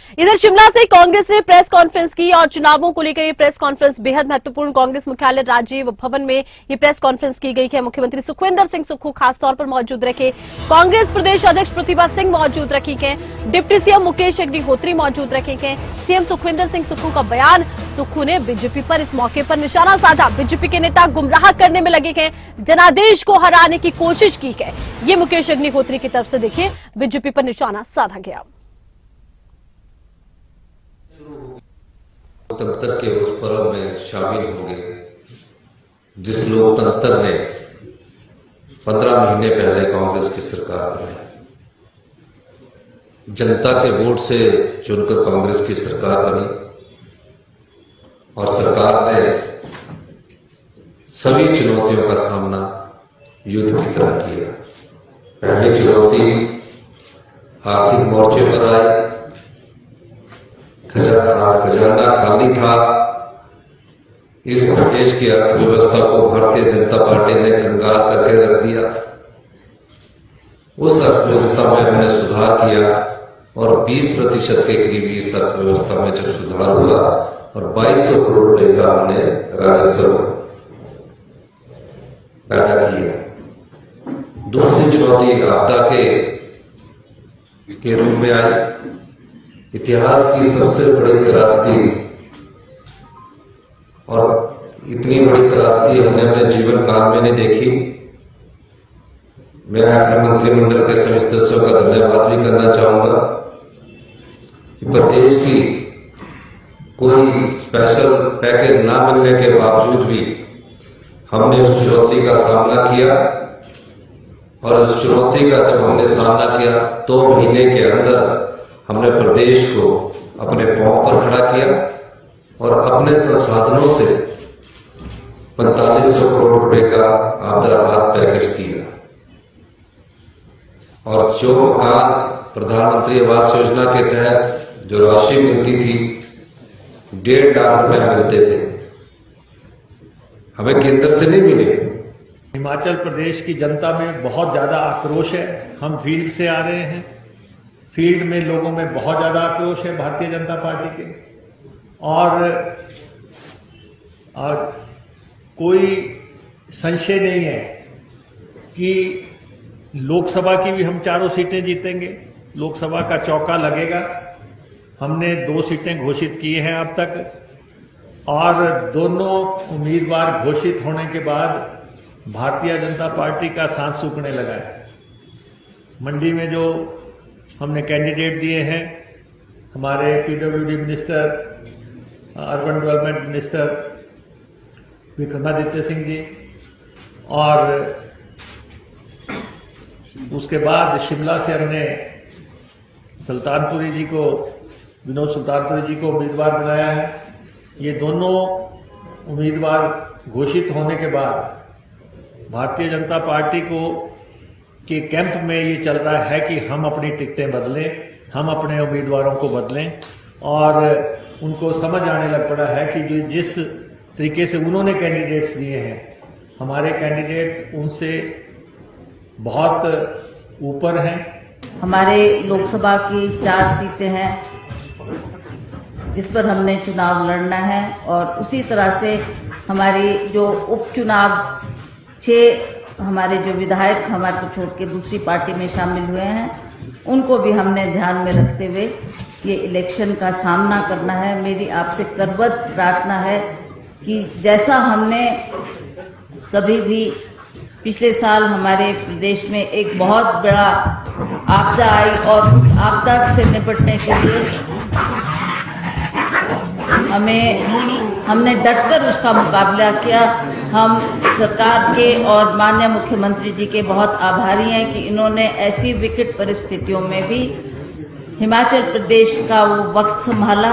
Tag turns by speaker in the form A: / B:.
A: इधर शिमला से कांग्रेस ने प्रेस कॉन्फ्रेंस की और चुनावों को लेकर ये प्रेस कॉन्फ्रेंस बेहद महत्वपूर्ण। कांग्रेस मुख्यालय राजीव भवन में ये प्रेस कॉन्फ्रेंस की गई है। मुख्यमंत्री सुखविंदर सिंह सुक्खू खासतौर पर मौजूद रखे, कांग्रेस प्रदेश अध्यक्ष प्रतिभा सिंह मौजूद रखी गए, डिप्टी सीएम मुकेश अग्निहोत्री मौजूद रखे गए। सीएम सुखविंदर सिंह सुक्खू का बयान, सुक्खू ने बीजेपी पर इस मौके पर निशाना साधा। बीजेपी के नेता गुमराह करने में लगे हैं, जनादेश को हराने की कोशिश की है। ये मुकेश अग्निहोत्री की तरफ से देखिए, बीजेपी पर निशाना साधा गया।
B: लोकतंत्र के उस पर्व में शामिल होंगे जिस लोकतंत्र ने 15 महीने पहले कांग्रेस की सरकार बनाई, जनता के वोट से चुनकर कांग्रेस की सरकार बनी और सरकार ने सभी चुनौतियों का सामना युद्ध की तरह किया। पहली चुनौती आर्थिक मोर्चे पर आई, खजाना खाली था। इस प्रदेश की अर्थव्यवस्था को भारतीय जनता पार्टी ने कंगाल करके रख दिया। उस अर्थव्यवस्था में हमने सुधार किया और 20% के करीब इस अर्थव्यवस्था में जब सुधार हुआ और 2200 करोड़ रुपए का हमने राजस्व पैदा किया। दूसरी चुनौती आपदा के रूप में आई। इतिहास की सबसे बड़ी त्रासदी और इतनी बड़ी त्रासदी हमने अपने जीवन काल में नहीं देखी। मैं अपने मंत्रिमंडल के सभी सदस्यों का धन्यवाद भी करना चाहूंगा कि प्रदेश की कोई स्पेशल पैकेज ना मिलने के बावजूद भी हमने उस चुनौती का सामना किया और उस चुनौती का जब हमने सामना किया 2 महीने के अंदर हमने प्रदेश को अपने पांव पर खड़ा किया और अपने संसाधनों से 4500 करोड़ रुपए का आपदा राहत पैकेज दिया। और जो मकान प्रधानमंत्री आवास योजना के तहत जो राशि मिलती थी 1.5 लाख रुपए मिलते थे, हमें केंद्र से नहीं मिले।
C: हिमाचल प्रदेश की जनता में बहुत ज्यादा आक्रोश है। हम फील्ड से आ रहे हैं, फील्ड में लोगों में बहुत ज्यादा आक्रोश है भारतीय जनता पार्टी के। और कोई संशय नहीं है कि लोकसभा की भी हम 4 सीटें जीतेंगे। लोकसभा का चौका लगेगा। हमने 2 सीटें घोषित की हैं अब तक और दोनों उम्मीदवार घोषित होने के बाद भारतीय जनता पार्टी का सांस सूखने लगा है। मंडी में जो हमने कैंडिडेट दिए हैं, हमारे PWD minister, urban development minister Vikramaditya Singh ji, और उसके बाद शिमला से हमने सुल्तानपुरी जी को, विनोद सुल्तानपुरी जी को उम्मीदवार बनाया है। ये दोनों उम्मीदवार घोषित होने के बाद भारतीय जनता पार्टी के कैंप में ये चल रहा है कि हम अपनी टिकटें बदलें, हम अपने उम्मीदवारों को बदलें। और उनको समझ आने लग पड़ा है कि जिस तरीके से उन्होंने कैंडिडेट्स दिए हैं, हमारे कैंडिडेट उनसे बहुत ऊपर हैं।
D: हमारे लोकसभा की 4 सीटें हैं जिस पर हमने चुनाव लड़ना है और उसी तरह से हमारी जो उपचुनाव 6 हमारे जो विधायक हमारे को छोड़ के दूसरी पार्टी में शामिल हुए हैं, उनको भी हमने ध्यान में रखते हुए ये इलेक्शन का सामना करना है। मेरी आपसे करबद्ध प्रार्थना है कि जैसा हमने कभी भी पिछले साल हमारे प्रदेश में एक बहुत बड़ा आपदा आई और उस आपदा से निपटने के लिए हमने डटकर उसका मुकाबला किया। हम सरकार के और माननीय मुख्यमंत्री जी के बहुत आभारी हैं कि इन्होंने ऐसी विकट परिस्थितियों में भी हिमाचल प्रदेश का वो वक्त संभाला।